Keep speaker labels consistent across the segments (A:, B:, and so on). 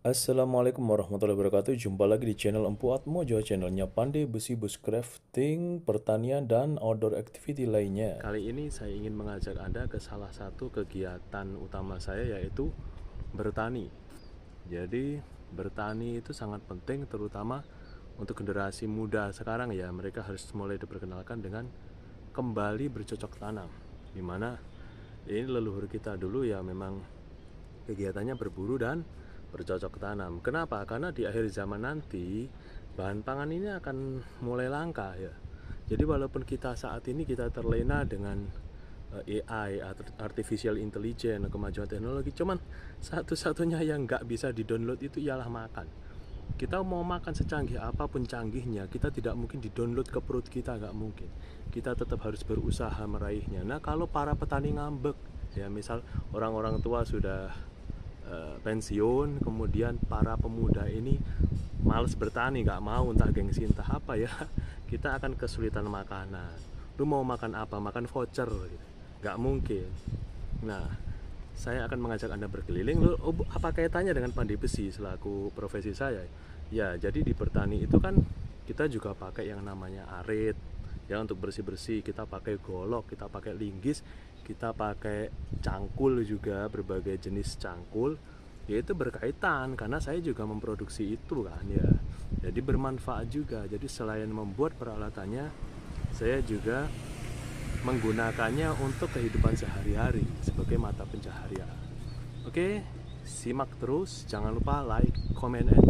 A: Assalamualaikum warahmatullahi wabarakatuh. Jumpa lagi di channel Empu Atmojo, channelnya pandai besi bus crafting, pertanian, dan outdoor activity lainnya. Kali ini saya ingin mengajak Anda ke salah satu kegiatan utama saya, yaitu bertani. Jadi bertani itu sangat penting, terutama untuk generasi muda sekarang ya. Mereka harus mulai diperkenalkan dengan kembali bercocok tanam, dimana ini leluhur kita dulu ya memang kegiatannya berburu dan bercocok tanam. Kenapa? Karena di akhir zaman nanti bahan pangan ini akan mulai langka ya. Jadi walaupun kita saat ini kita terlena dengan AI, artificial intelligence, kemajuan teknologi, cuman satu-satunya yang nggak bisa di-download itu ialah makan. Kita mau makan secanggih apapun canggihnya, kita tidak mungkin di-download ke perut kita, nggak mungkin. Kita tetap harus berusaha meraihnya. Nah, kalau para petani ngambek, ya misal orang-orang tua sudah pensiun, kemudian para pemuda ini males bertani, nggak mau, entah gengsi entah apa ya, kita akan kesulitan makanan. Lu mau makan apa? Makan voucher gitu. Nggak mungkin. Nah, saya akan mengajak Anda berkeliling. Lu apa kaitannya dengan pandai besi selaku profesi saya? Ya, jadi di bertani itu kan kita juga pakai yang namanya arit ya, untuk bersih-bersih. Kita pakai golok, kita pakai linggis, kita pakai cangkul juga, berbagai jenis cangkul. Yaitu berkaitan karena saya juga memproduksi itu kan ya. Jadi bermanfaat juga. Jadi selain membuat peralatannya, saya juga menggunakannya untuk kehidupan sehari-hari sebagai mata pencaharian. Oke, simak terus, jangan lupa like, comment, and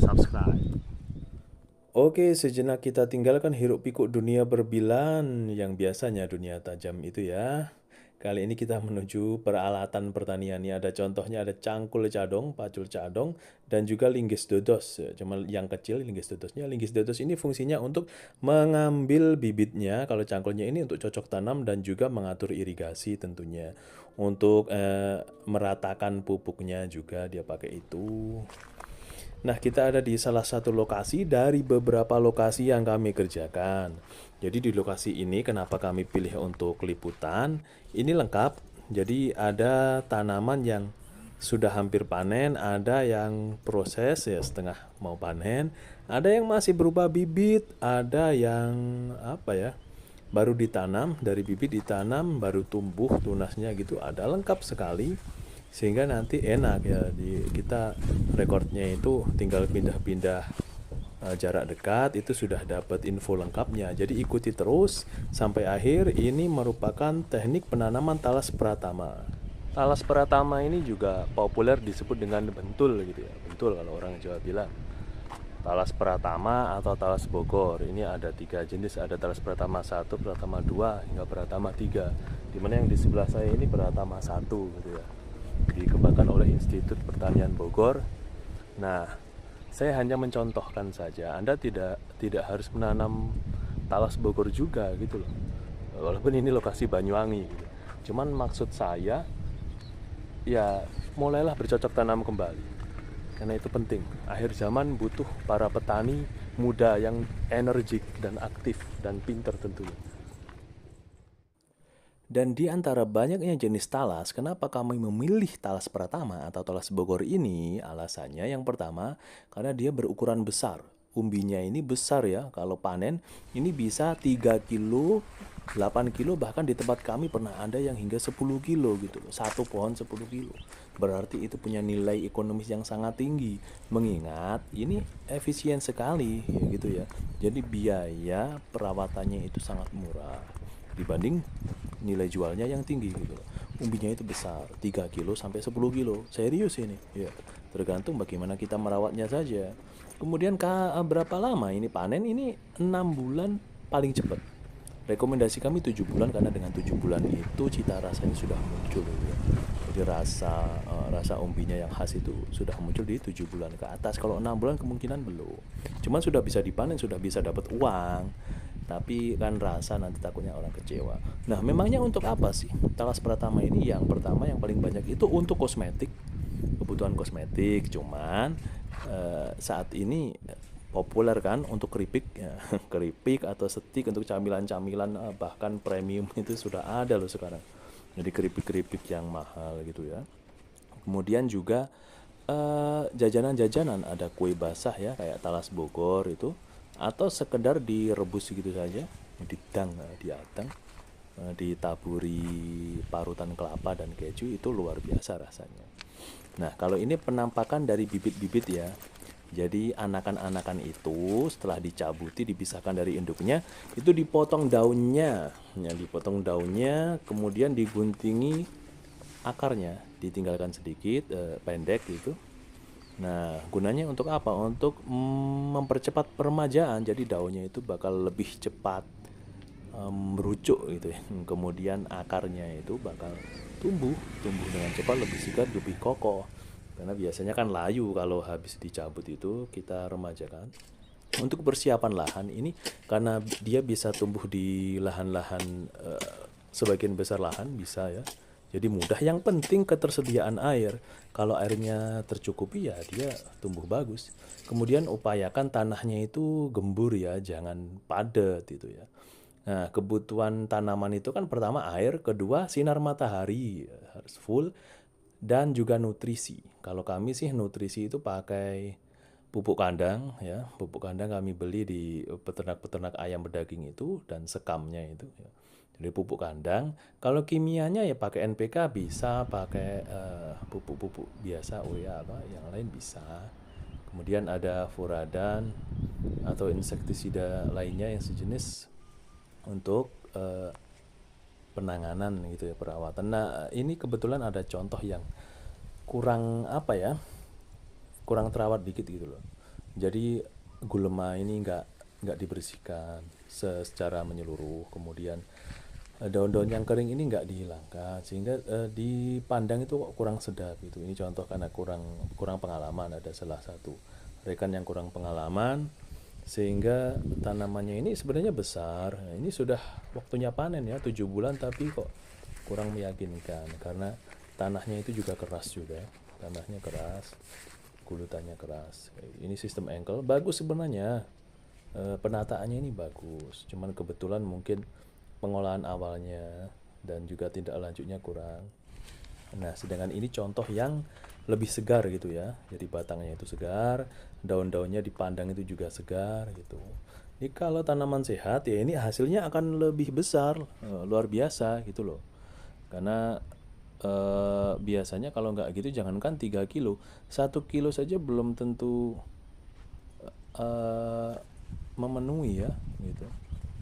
A: subscribe. Oke, sejenak kita tinggalkan hiruk pikuk dunia berbilan yang biasanya dunia tajam itu ya. Kali ini kita menuju peralatan pertanian. Ini ada contohnya, ada cangkul cadong, pacul cadong, dan juga linggis dodos. Cuma yang kecil linggis dodosnya. Linggis dodos ini fungsinya untuk mengambil bibitnya. Kalau cangkulnya ini untuk cocok tanam dan juga mengatur irigasi tentunya. Untuk meratakan pupuknya juga dia pakai itu. Nah, kita ada di salah satu lokasi dari beberapa lokasi yang kami kerjakan. Jadi di lokasi ini kenapa kami pilih untuk liputan? Ini lengkap. Jadi ada tanaman yang sudah hampir panen, ada yang proses ya setengah mau panen, ada yang masih berupa bibit, ada yang apa ya? Baru ditanam, dari bibit ditanam, baru tumbuh tunasnya gitu. Ada lengkap sekali sehingga nanti enak ya kita rekornya itu tinggal pindah-pindah jarak dekat itu sudah dapat info lengkapnya. Jadi ikuti terus sampai akhir. Ini merupakan teknik penanaman talas pratama. Talas pratama ini juga populer disebut dengan bentul gitu ya. Bentul kalau orang Jawa bilang. Talas Pratama atau Talas Bogor ini ada 3 jenis, ada Talas Pratama 1, Pratama 2 hingga Pratama 3. Dimana yang di sebelah saya ini Pratama 1 gitu ya, dikembangkan oleh Institut Pertanian Bogor. Nah, saya hanya mencontohkan saja. Anda tidak harus menanam Talas Bogor juga gitu loh. Walaupun ini lokasi Banyuwangi gitu. Cuman maksud saya ya mulailah bercocok tanam kembali. Karena itu penting. Akhir zaman butuh para petani muda yang energik dan aktif dan pinter tentunya. Dan di antara banyaknya jenis talas, kenapa kami memilih talas Pratama atau talas Bogor ini? Alasannya yang pertama, karena dia berukuran besar. Umbinya ini besar ya, kalau panen ini bisa 3 kilo, 8 kilo, bahkan di tempat kami pernah ada yang hingga 10 kilo gitu loh. Satu pohon 10 kilo. Berarti itu punya nilai ekonomis yang sangat tinggi. Mengingat ini efisien sekali gitu ya. Jadi biaya perawatannya itu sangat murah dibanding nilai jualnya yang tinggi gitu loh. Umbinya itu besar, 3 kilo sampai 10 kilo. Serius ini. Ya, tergantung bagaimana kita merawatnya saja. Kemudian berapa lama ini panen? Ini 6 bulan paling cepat. Rekomendasi kami 7 bulan karena dengan 7 bulan itu cita rasanya sudah muncul gitu ya. Jadi rasa umbinya yang khas itu sudah muncul di 7 bulan ke atas. Kalau 6 bulan kemungkinan belum. Cuman sudah bisa dipanen, sudah bisa dapat uang. Tapi kan rasa nanti takutnya orang kecewa. Nah, memangnya untuk apa sih talas Pratama ini? Yang pertama yang paling banyak itu untuk kosmetik, kebutuhan kosmetik. Cuman saat ini populer kan untuk keripik ya. Keripik atau stik untuk camilan-camilan, bahkan premium itu sudah ada loh sekarang. Jadi keripik-keripik yang mahal gitu ya. Kemudian juga jajanan-jajanan, ada kue basah ya kayak talas Bogor itu, atau sekedar direbus gitu saja, diadang, ditaburi parutan kelapa dan keju, itu luar biasa rasanya. Nah, kalau ini penampakan dari bibit-bibit ya. Jadi anakan-anakan itu setelah dicabuti, dipisahkan dari induknya, itu dipotong daunnya. Ya, dipotong daunnya, kemudian diguntingi akarnya, ditinggalkan sedikit pendek gitu. Nah, gunanya untuk apa? Untuk mempercepat peremajaan. Jadi daunnya itu bakal lebih cepat merucuk gitu ya. Kemudian akarnya itu bakal tumbuh dengan cepat, lebih sigap, lebih kokoh. Karena biasanya kan layu kalau habis dicabut itu kita remajakan. Untuk persiapan lahan ini, karena dia bisa tumbuh di lahan-lahan sebagian besar lahan bisa ya. Jadi mudah. Yang penting ketersediaan air. Kalau airnya tercukupi ya dia tumbuh bagus. Kemudian upayakan tanahnya itu gembur ya, jangan padat itu ya. Nah, kebutuhan tanaman itu kan pertama air, kedua sinar matahari harus full, dan juga nutrisi. Kalau kami sih nutrisi itu pakai pupuk kandang ya. Pupuk kandang kami beli di peternak-peternak ayam berdaging itu, dan sekamnya itu ya. Jadi pupuk kandang. Kalau kimianya ya pakai NPK bisa, pakai pupuk-pupuk biasa urea apa yang lain bisa. Kemudian ada furadan atau insektisida lainnya yang sejenis untuk penanganan gitu ya, perawatan. Nah, ini kebetulan ada contoh yang kurang apa ya, kurang terawat dikit gitu loh. Jadi gulma ini nggak dibersihkan secara menyeluruh. Kemudian daun-daun yang kering ini nggak dihilangkan, sehingga dipandang itu kurang sedap gitu. Ini contoh karena kurang pengalaman. Ada salah satu rekan yang kurang pengalaman, sehingga tanamannya ini sebenarnya besar. Nah, ini sudah waktunya panen ya, 7 bulan, tapi kok kurang meyakinkan karena tanahnya itu juga keras juga. Tanahnya keras, gulutannya keras. Ini sistem engkel bagus sebenarnya. Penataannya ini bagus, cuman kebetulan mungkin pengolahan awalnya dan juga tindak lanjutnya kurang. Nah, sedangkan ini contoh yang lebih segar gitu ya. Jadi batangnya itu segar, daun-daunnya dipandang itu juga segar gitu. Ini kalau tanaman sehat ya ini hasilnya akan lebih besar, luar biasa gitu loh. Karena biasanya kalau nggak gitu jangankan 3 kilo, 1 kilo saja belum tentu memenuhi ya gitu.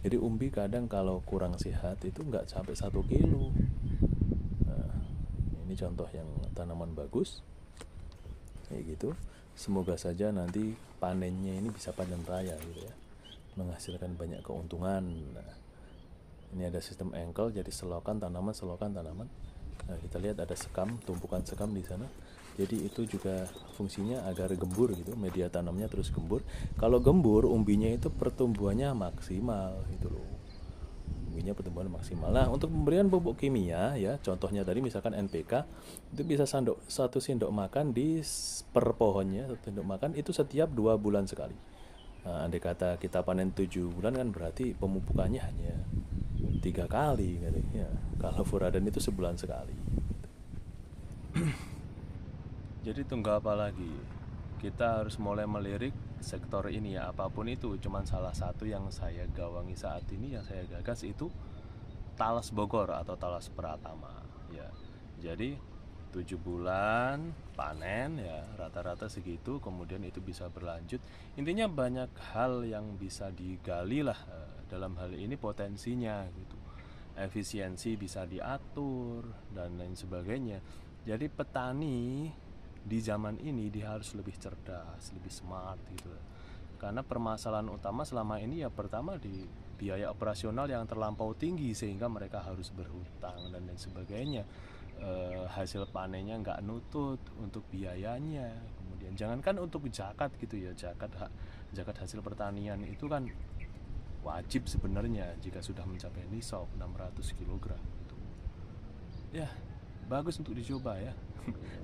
A: Jadi umbi kadang kalau kurang sehat itu nggak sampai 1 kilo. Nah, ini contoh yang tanaman bagus kayak gitu. Semoga saja nanti panennya ini bisa panen raya gitu ya, menghasilkan banyak keuntungan. Nah, ini ada sistem engkel, jadi selokan tanaman. Nah, kita lihat ada sekam, tumpukan sekam di sana. Jadi itu juga fungsinya agar gembur gitu, media tanamnya terus gembur. Kalau gembur, umbinya itu pertumbuhannya maksimal gitu loh. Umbinya pertumbuhan maksimal. Nah, untuk pemberian pupuk kimia ya, contohnya tadi misalkan NPK, itu bisa 1 sendok makan per pohonnya, 1 sendok makan itu setiap 2 bulan sekali. Nah, andai kata kita panen 7 bulan kan berarti pemupukannya hanya 3 kali gitu ya. Kalau furadan itu sebulan sekali. Jadi tunggu apa lagi? Kita harus mulai melirik sektor ini ya, apapun itu. Cuman salah satu yang saya gawangi saat ini, yang saya gagas itu talas Bogor atau talas Pratama ya. Jadi 7 bulan panen ya, rata-rata segitu. Kemudian itu bisa berlanjut. Intinya banyak hal yang bisa digali lah dalam hal ini, potensinya gitu. Efisiensi bisa diatur dan lain sebagainya. Jadi petani di zaman ini dia harus lebih cerdas, lebih smart gitu. Karena permasalahan utama selama ini ya pertama di biaya operasional yang terlampau tinggi, sehingga mereka harus berhutang dan lain sebagainya. Hasil panennya nggak nutut untuk biayanya. Kemudian jangankan untuk zakat gitu ya, zakat hasil pertanian itu kan wajib sebenarnya jika sudah mencapai nisab 600 kg gitu. Ya, bagus untuk dicoba ya.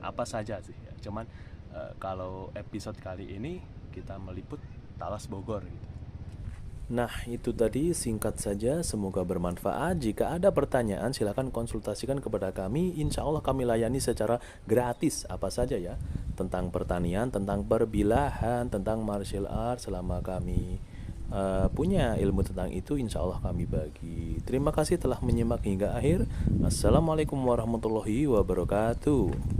A: Apa saja sih ya. Cuman kalau episode kali ini kita meliput talas Bogor gitu. Nah, itu tadi singkat saja, semoga bermanfaat. Jika ada pertanyaan silakan konsultasikan kepada kami. Insya Allah kami layani secara gratis apa saja ya. tentang pertanian, tentang perbilahan, tentang martial art. Selama kami punya ilmu tentang itu, insya Allah kami bagi. Terima kasih telah menyimak hingga akhir. Assalamualaikum warahmatullahi wabarakatuh.